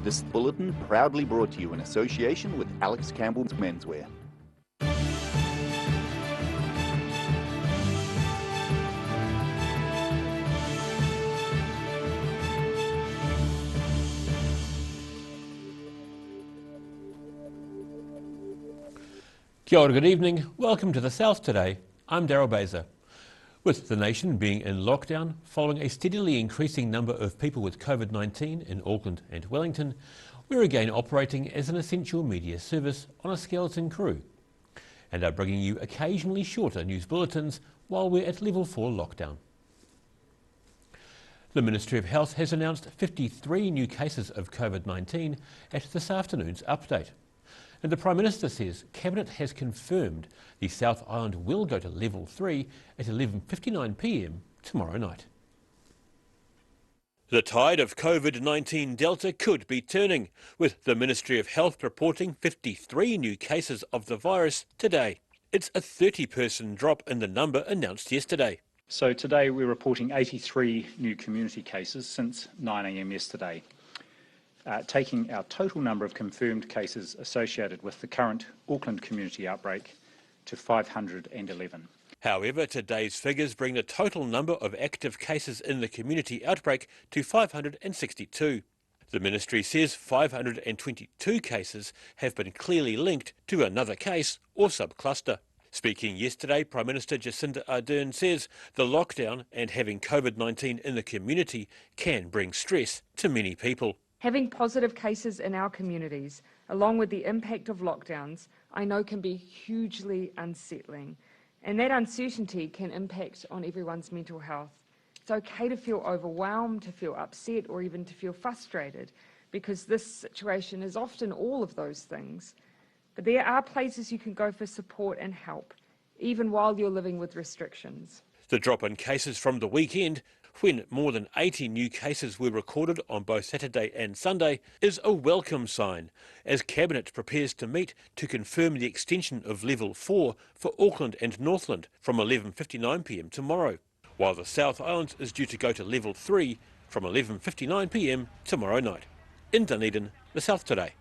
This bulletin proudly brought to you in association with Alex Campbell's Menswear. Kia ora, good evening. Welcome to the South today. I'm Daryl Baser. With the nation being in lockdown following a steadily increasing number of people with COVID-19 in Auckland and Wellington, we're again operating as an essential media service on a skeleton crew and are bringing you occasionally shorter news bulletins while we're at level 4 lockdown. The Ministry of Health has announced 53 new cases of COVID-19 at this afternoon's update. And the Prime Minister says Cabinet has confirmed the South Island will go to level 3 at 11:59 p.m. tomorrow night. The tide of COVID-19 Delta could be turning, with the Ministry of Health reporting 53 new cases of the virus today. It's a 30-person drop in the number announced yesterday. So today we're reporting 83 new community cases since 9 a.m. yesterday. Taking our total number of confirmed cases associated with the current Auckland community outbreak to 511. However, today's figures bring the total number of active cases in the community outbreak to 562. The ministry says 522 cases have been clearly linked to another case or subcluster. Speaking yesterday, Prime Minister Jacinda Ardern says the lockdown and having COVID-19 in the community can bring stress to many people. Having positive cases in our communities, along with the impact of lockdowns, I know can be hugely unsettling. And that uncertainty can impact on everyone's mental health. It's okay to feel overwhelmed, to feel upset, or even to feel frustrated, because this situation is often all of those things. But there are places you can go for support and help, even while you're living with restrictions. The drop in cases from the weekend, when more than 80 new cases were recorded on both Saturday and Sunday, is a welcome sign as Cabinet prepares to meet to confirm the extension of level 4 for Auckland and Northland from 11:59 p.m. tomorrow, while the South Island is due to go to level 3 from 11:59 p.m. tomorrow night. In Dunedin, the South today.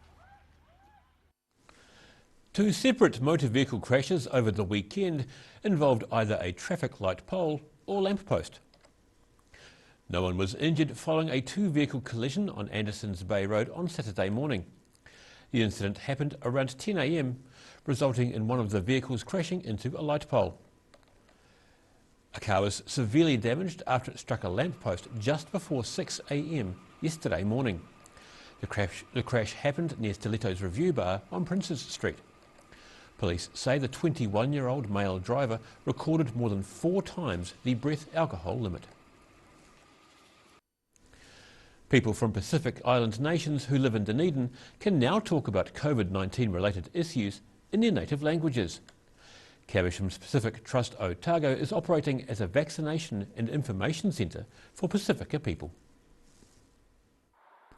2 separate motor vehicle crashes over the weekend involved either a traffic light pole or lamppost. No one was injured following a 2-vehicle collision on Andersons Bay Road on Saturday morning. The incident happened around 10 a.m, resulting in one of the vehicles crashing into a light pole. A car was severely damaged after it struck a lamppost just before 6 a.m. yesterday morning. The crash happened near Stiletto's Review Bar on Princes Street. Police say the 21-year-old male driver recorded more than 4 times the breath alcohol limit. People from Pacific Island nations who live in Dunedin can now talk about COVID-19 related issues in their native languages. Caversham's Pacific Trust Otago is operating as a vaccination and information centre for Pacifica people.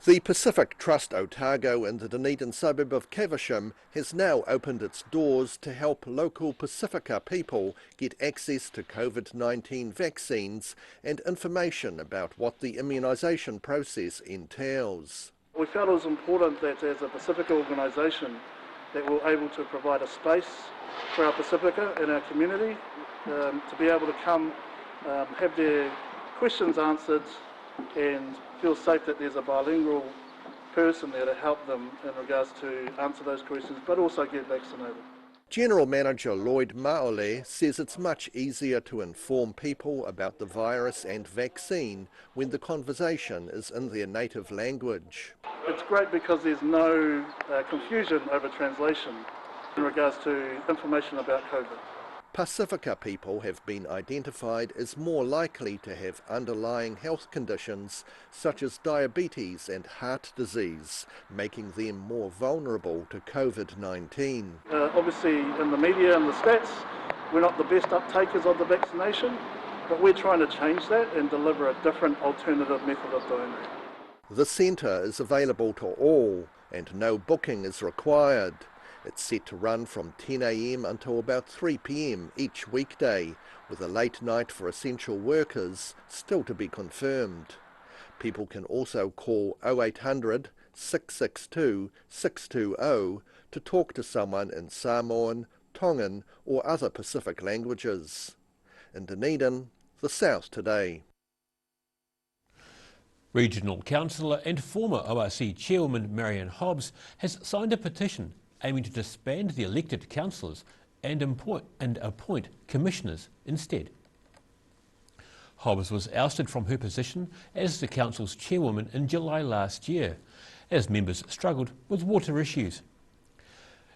The Pacific Trust Otago in the Dunedin suburb of Caversham has now opened its doors to help local Pacifica people get access to COVID-19 vaccines and information about what the immunisation process entails. We felt it was important that as a Pacifica organisation that we're able to provide a space for our Pacifica in our community to be able to come have their questions answered and feel safe that there's a bilingual person there to help them in regards to answer those questions, but also get vaccinated. General Manager Lloyd Maole says it's much easier to inform people about the virus and vaccine when the conversation is in their native language. It's great because there's no confusion over translation in regards to information about COVID. Pacifica people have been identified as more likely to have underlying health conditions such as diabetes and heart disease, making them more vulnerable to COVID-19. Obviously in the media and the stats, we're not the best uptakers of the vaccination, but we're trying to change that and deliver a different alternative method of doing it. The centre is available to all and no booking is required. It's set to run from 10 a.m. until about 3 p.m. each weekday, with a late night for essential workers still to be confirmed. People can also call 0800 662 620 to talk to someone in Samoan, Tongan or other Pacific languages. In Dunedin, the South Today. Regional Councillor and former ORC Chairwoman Marion Hobbs has signed a petition aiming to disband the elected councillors and appoint commissioners instead. Hobbs was ousted from her position as the council's chairwoman in July last year, as members struggled with water issues.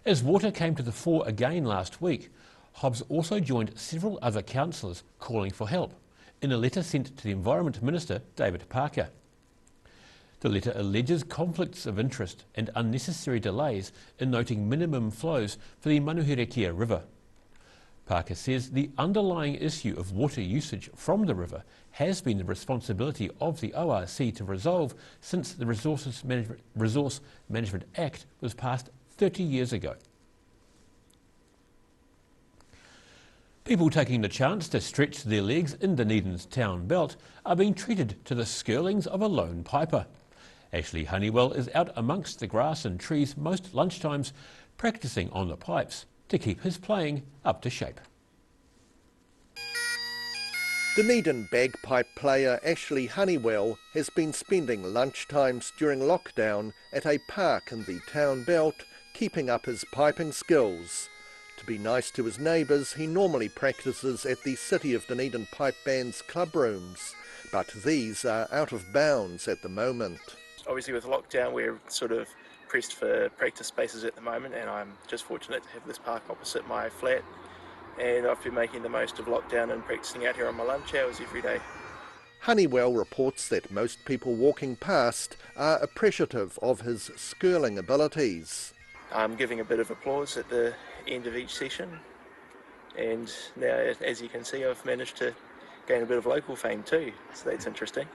As water came to the fore again last week, Hobbs also joined several other councillors calling for help in a letter sent to the Environment Minister David Parker. The letter alleges conflicts of interest and unnecessary delays in noting minimum flows for the Manuherikia River. Parker says the underlying issue of water usage from the river has been the responsibility of the ORC to resolve since the Resource Management Act was passed 30 years ago. People taking the chance to stretch their legs in Dunedin's town belt are being treated to the skirlings of a lone piper. Ashley Honeywell is out amongst the grass and trees most lunchtimes, practising on the pipes to keep his playing up to shape. Dunedin bagpipe player Ashley Honeywell has been spending lunchtimes during lockdown at a park in the town belt, keeping up his piping skills. To be nice to his neighbours, he normally practices at the City of Dunedin Pipe Band's club rooms, but these are out of bounds at the moment. Obviously with lockdown we're sort of pressed for practice spaces at the moment, and I'm just fortunate to have this park opposite my flat, and I've been making the most of lockdown and practicing out here on my lunch hours every day. Honeywell reports that most people walking past are appreciative of his skirling abilities. I'm giving a bit of applause at the end of each session, and now as you can see I've managed to gain a bit of local fame too, so that's interesting.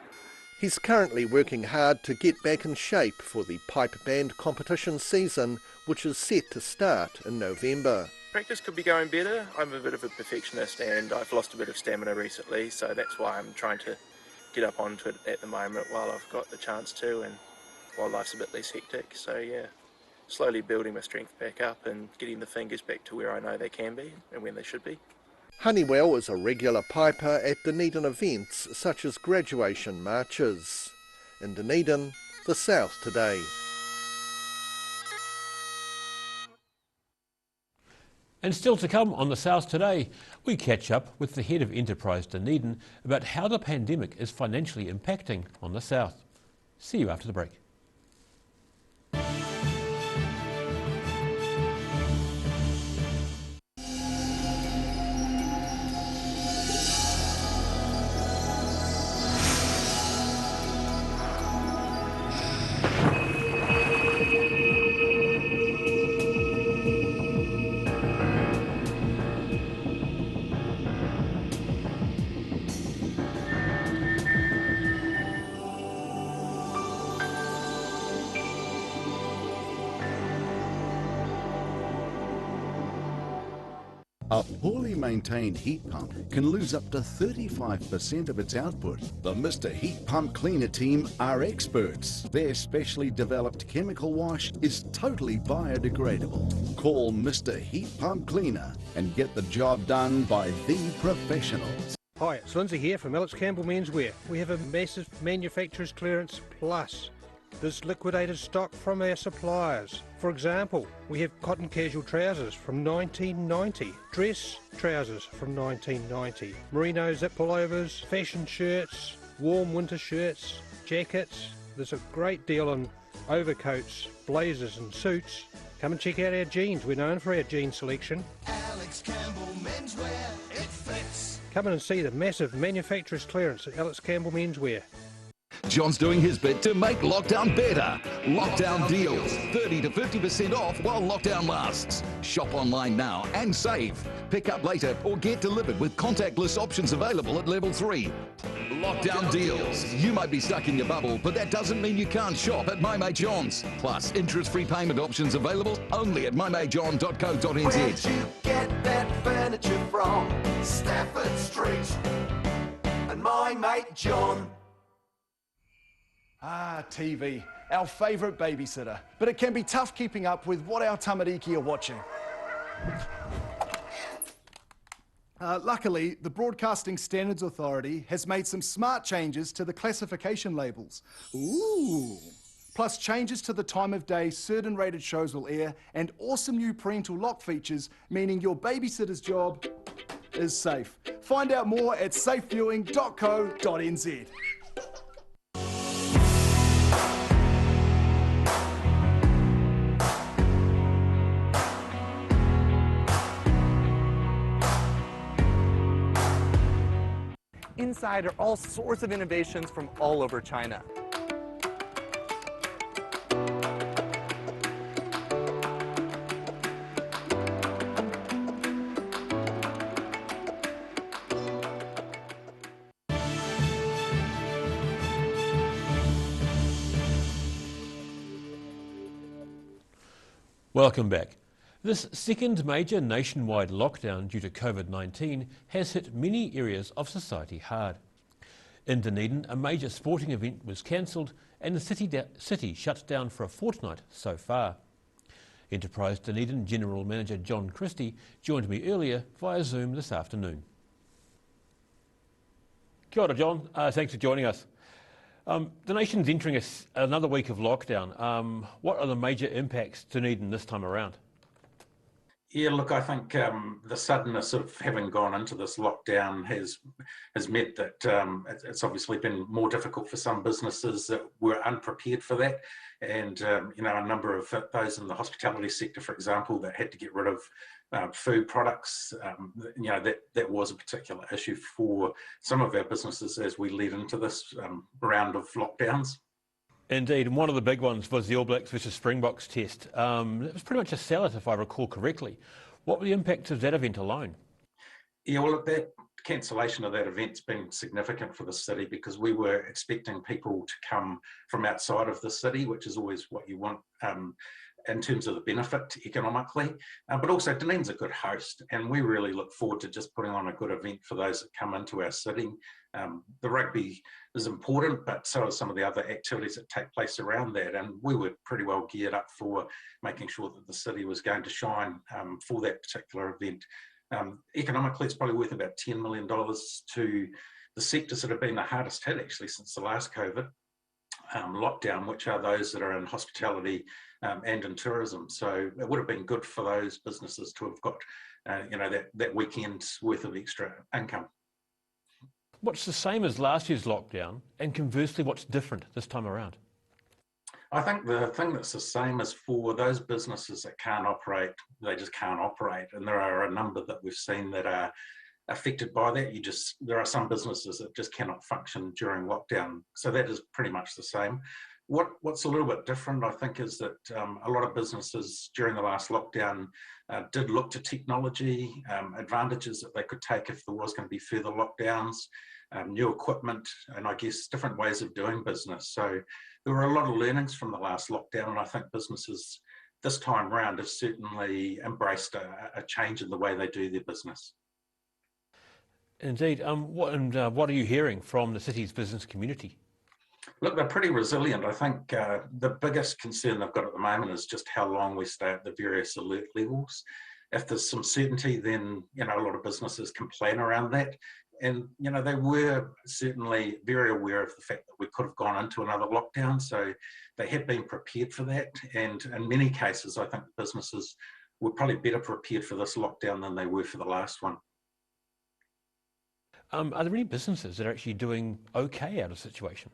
He's currently working hard to get back in shape for the pipe band competition season, which is set to start in November. Practice could be going better. I'm a bit of a perfectionist and I've lost a bit of stamina recently, so that's why I'm trying to get up onto it at the moment while I've got the chance to, and while life's a bit less hectic. So yeah, slowly building my strength back up and getting the fingers back to where I know they can be and when they should be. Honeywell is a regular piper at Dunedin events such as graduation marches. In Dunedin, the South Today. And still to come on the South Today, we catch up with the head of Enterprise Dunedin about how the pandemic is financially impacting on the South. See you after the break. A poorly maintained heat pump can lose up to 35% of its output. The Mr. Heat Pump Cleaner team are experts. Their specially developed chemical wash is totally biodegradable. Call Mr. Heat Pump Cleaner and get the job done by the professionals. Hi, it's Lindsay here from Campbell Menswear. We have a massive manufacturer's clearance plus. There's liquidated stock from our suppliers. For example, we have cotton casual trousers from 1990, dress trousers from 1990, merino zip pullovers, fashion shirts, warm winter shirts, jackets. There's a great deal on overcoats, blazers and suits. Come and check out our jeans. We're known for our jean selection. Alex Campbell Menswear, it fits. Come in and see the massive manufacturer's clearance at Alex Campbell Menswear. John's doing his bit to make lockdown better. Lockdown deals, 30 to 50% off while lockdown lasts. Shop online now and save. Pick up later or get delivered with contactless options available at level 3. Lockdown deals. You might be stuck in your bubble, but that doesn't mean you can't shop at My Mate John's. Plus, interest-free payment options available only at mymatejohn.co.nz. Where'd you get that furniture from? Stafford Street and My Mate John. Ah, TV. our favourite babysitter. But it can be tough keeping up with what our tamariki are watching. Luckily, the Broadcasting Standards Authority has made some smart changes to the classification labels. Ooh! Plus changes to the time of day certain rated shows will air, and awesome new parental lock features, meaning your babysitter's job is safe. Find out more at safeviewing.co.nz. Inside are all sorts of innovations from all over China. Welcome back. This second major nationwide lockdown due to COVID-19 has hit many areas of society hard. In Dunedin, a major sporting event was cancelled and the city shut down for a fortnight so far. Enterprise Dunedin General Manager John Christie joined me earlier via Zoom this afternoon. Kia ora, John. Thanks for joining us. The nation's entering another week of lockdown. What are the major impacts to Dunedin this time around? Yeah, look, I think the suddenness of having gone into this lockdown has meant that it's obviously been more difficult for some businesses that were unprepared for that. And, a number of those in the hospitality sector, for example, that had to get rid of food products, that was a particular issue for some of our businesses as we led into this round of lockdowns. Indeed, and one of the big ones was the All Blacks versus Springboks test. It was pretty much a sellout, if I recall correctly. What were the impacts of that event alone? Yeah, well, that cancellation of that event's been significant for the city because we were expecting people to come from outside of the city, which is always what you want in terms of the benefit economically. But also Dunedin's a good host, and we really look forward to just putting on a good event for those that come into our city. The rugby is important, but so are some of the other activities that take place around that. And we were pretty well geared up for making sure that the city was going to shine for that particular event. Economically, it's probably worth about $10 million to the sectors that have been the hardest hit actually since the last COVID lockdown, which are those that are in hospitality and in tourism. So it would have been good for those businesses to have got, that weekend's worth of extra income. What's the same as last year's lockdown, and conversely, what's different this time around? I think the thing that's the same is for those businesses that can't operate, they just can't operate. And there are a number that we've seen that are affected by that. There are some businesses that just cannot function during lockdown. So that is pretty much the same. What's a little bit different, I think, is that a lot of businesses during the last lockdown did look to technology, advantages that they could take if there was going to be further lockdowns, new equipment, and I guess different ways of doing business. So there were a lot of learnings from the last lockdown, and I think businesses this time round have certainly embraced a change in the way they do their business. Indeed. What are you hearing from the city's business community? Look, they're pretty resilient. I think the biggest concern they've got at the moment is just how long we stay at the various alert levels. If there's some certainty, then a lot of businesses can plan around that. And they were certainly very aware of the fact that we could have gone into another lockdown, so they had been prepared for that. And in many cases, I think businesses were probably better prepared for this lockdown than they were for the last one. Are there any businesses that are actually doing okay out of the situation?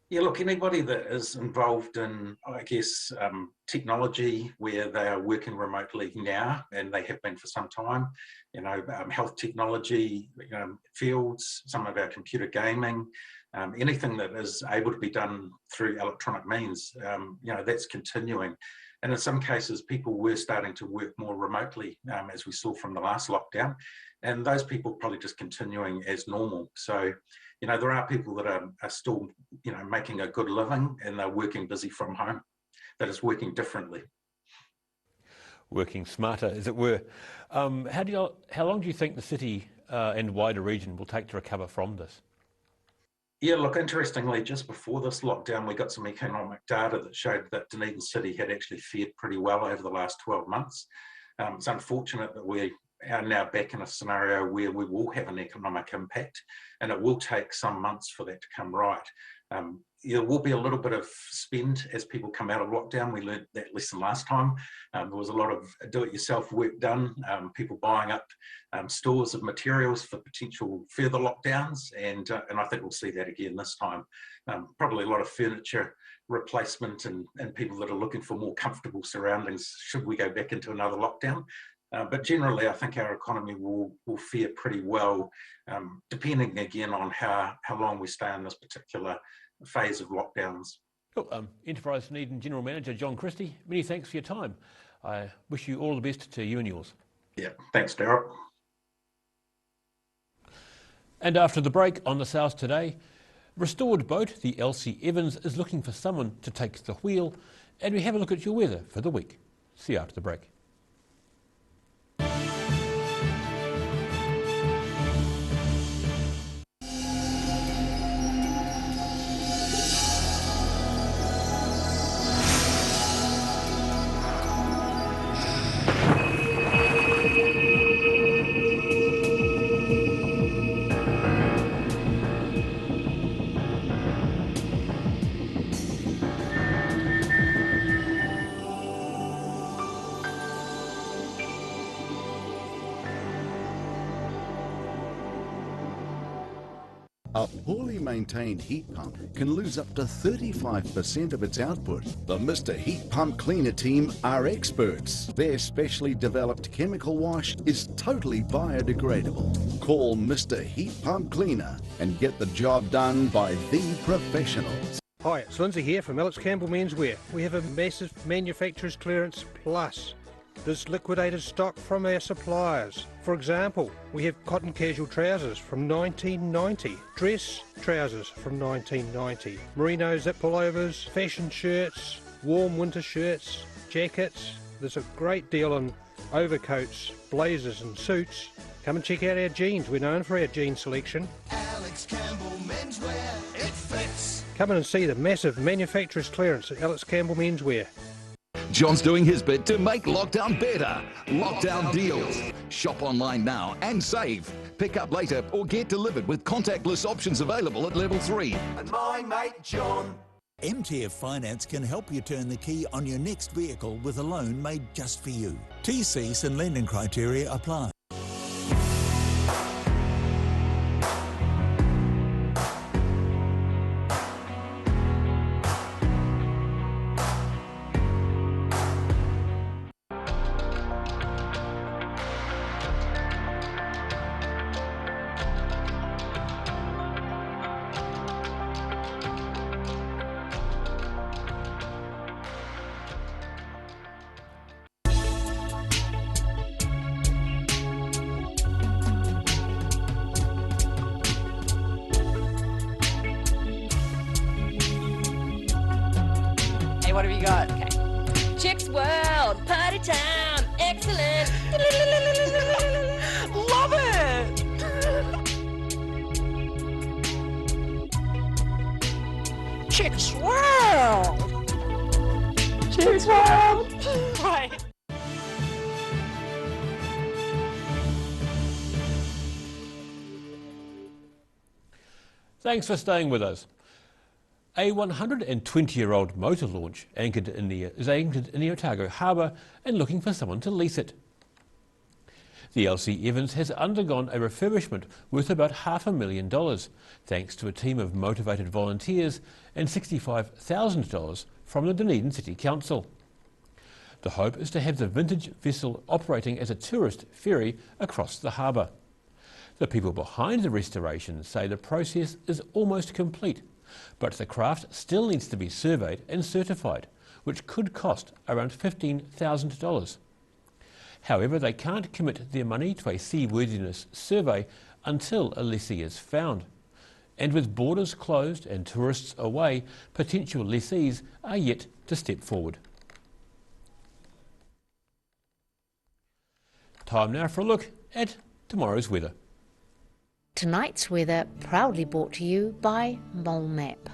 Yeah, look, anybody that is involved in, I guess, technology where they are working remotely now, and they have been for some time, health technology, fields, some of our computer gaming, anything that is able to be done through electronic means, that's continuing. And in some cases, people were starting to work more remotely, as we saw from the last lockdown, and those people probably just continuing as normal. So, there are people that are still, making a good living, and they're working busy from home. That is working differently. Working smarter, as it were. How long do you think the city and wider region will take to recover from this? Yeah, look, interestingly, just before this lockdown, we got some economic data that showed that Dunedin City had actually fared pretty well over the last 12 months. It's unfortunate that we are now back in a scenario where we will have an economic impact, and it will take some months for that to come right. There will be a little bit of spend as people come out of lockdown. We learned that lesson last time. There was a lot of do-it-yourself work done, people buying up stores of materials for potential further lockdowns, and I think we'll see that again this time. Probably a lot of furniture replacement and people that are looking for more comfortable surroundings should we go back into another lockdown. But generally, I think our economy will fare pretty well, depending again on how long we stay in this particular phase of lockdowns. Cool. Enterprise Dunedin General Manager John Christie, many thanks for your time. I wish you all the best to you and yours. Yeah, thanks, Darryl. And after the break on the South Today, restored boat, the Elsie Evans, is looking for someone to take the wheel, and we have a look at your weather for the week. See you after the break. A poorly maintained heat pump can lose up to 35% of its output. The Mr. Heat Pump Cleaner team are experts. Their specially developed chemical wash is totally biodegradable. Call Mr. Heat Pump Cleaner and get the job done by the professionals. Hi, it's Lindsay here from Campbell Menswear. We have a massive manufacturer's clearance plus. There's liquidated stock from our suppliers. For example, we have cotton casual trousers from 1990, dress trousers from 1990, merino zip pullovers, fashion shirts, warm winter shirts, jackets. There's a great deal on overcoats, blazers and suits. Come and check out our jeans. We're known for our jean selection. Alex Campbell Menswear, it fits. Come in and see the massive manufacturer's clearance at Alex Campbell Menswear. John's doing his bit to make lockdown better. Lockdown deals. Shop online now and save. Pick up later or get delivered with contactless options available at level 3. And my mate John. MTF Finance can help you turn the key on your next vehicle with a loan made just for you. TCs and lending criteria apply. What have you got? Okay. Chicks World, party time, excellent. Love it. Chicks World. Chicks World. Right. Thanks for staying with us. A 120-year-old motor launch is anchored in the Otago Harbour and looking for someone to lease it. The Elsie Evans has undergone a refurbishment worth about $500,000 thanks to a team of motivated volunteers and $65,000 from the Dunedin City Council. The hope is to have the vintage vessel operating as a tourist ferry across the harbour. The people behind the restoration say the process is almost complete, but the craft still needs to be surveyed and certified, which could cost around $15,000. However, they can't commit their money to a seaworthiness survey until a lessee is found. And with borders closed and tourists away, potential lessees are yet to step forward. Time now for a look at tomorrow's weather. Tonight's weather proudly brought to you by Mole Map.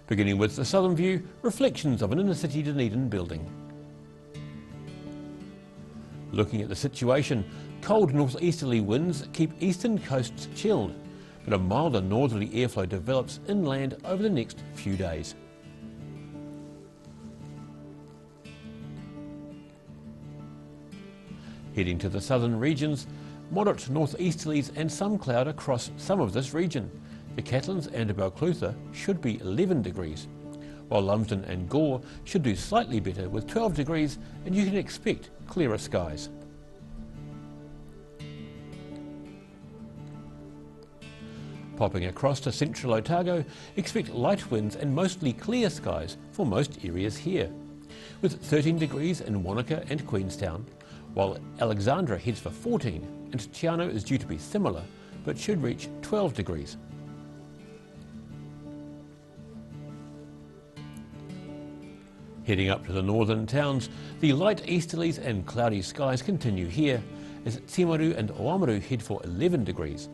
Beginning with the southern view, reflections of an inner-city Dunedin building. Looking at the situation, cold northeasterly winds keep eastern coasts chilled, but a milder northerly airflow develops inland over the next few days. Heading to the southern regions, moderate northeasterlies and some cloud across some of this region. The Catlins and Balclutha should be 11 degrees, while Lumsden and Gore should do slightly better with 12 degrees, and you can expect clearer skies. Popping across to central Otago, expect light winds and mostly clear skies for most areas here, with 13 degrees in Wanaka and Queenstown, while Alexandra heads for 14 and Tiano is due to be similar but should reach 12 degrees. Heading up to the northern towns, the light easterlies and cloudy skies continue here as Timaru and Oamaru head for 11 degrees.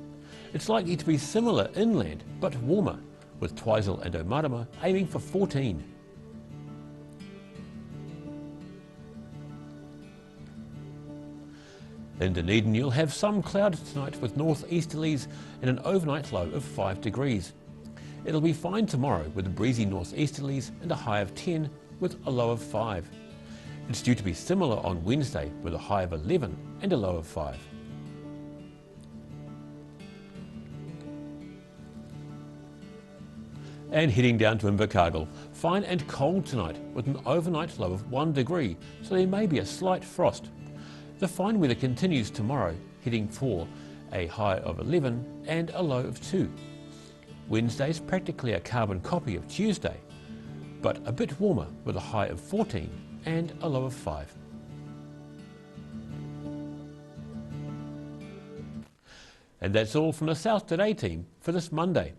It's likely to be similar inland but warmer, with Twizel and Omarama aiming for 14. In Dunedin, you'll have some cloud tonight with northeasterlies and an overnight low of 5 degrees. It'll be fine tomorrow with breezy northeasterlies and a high of 10 with a low of 5. It's due to be similar on Wednesday with a high of 11 and a low of 5. And heading down to Invercargill, fine and cold tonight with an overnight low of 1 degree, so there may be a slight frost. The fine weather continues tomorrow, heading for a high of 11 and a low of 2. Wednesday's practically a carbon copy of Tuesday, but a bit warmer with a high of 14 and a low of 5. And that's all from the South Today team for this Monday.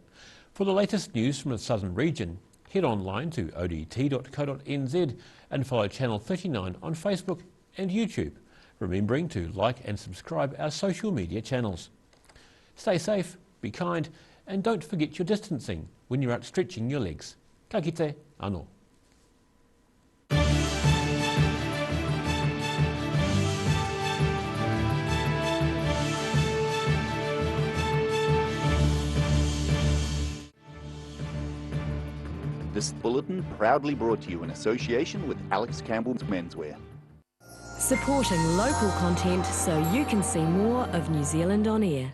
For the latest news from the southern region, head online to odt.co.nz and follow Channel 39 on Facebook and YouTube, remembering to like and subscribe our social media channels. Stay safe, be kind, and don't forget your distancing when you're out stretching your legs. Ka kite, anō. This bulletin proudly brought to you in association with Alex Campbell's Menswear. Supporting local content so you can see more of New Zealand on air.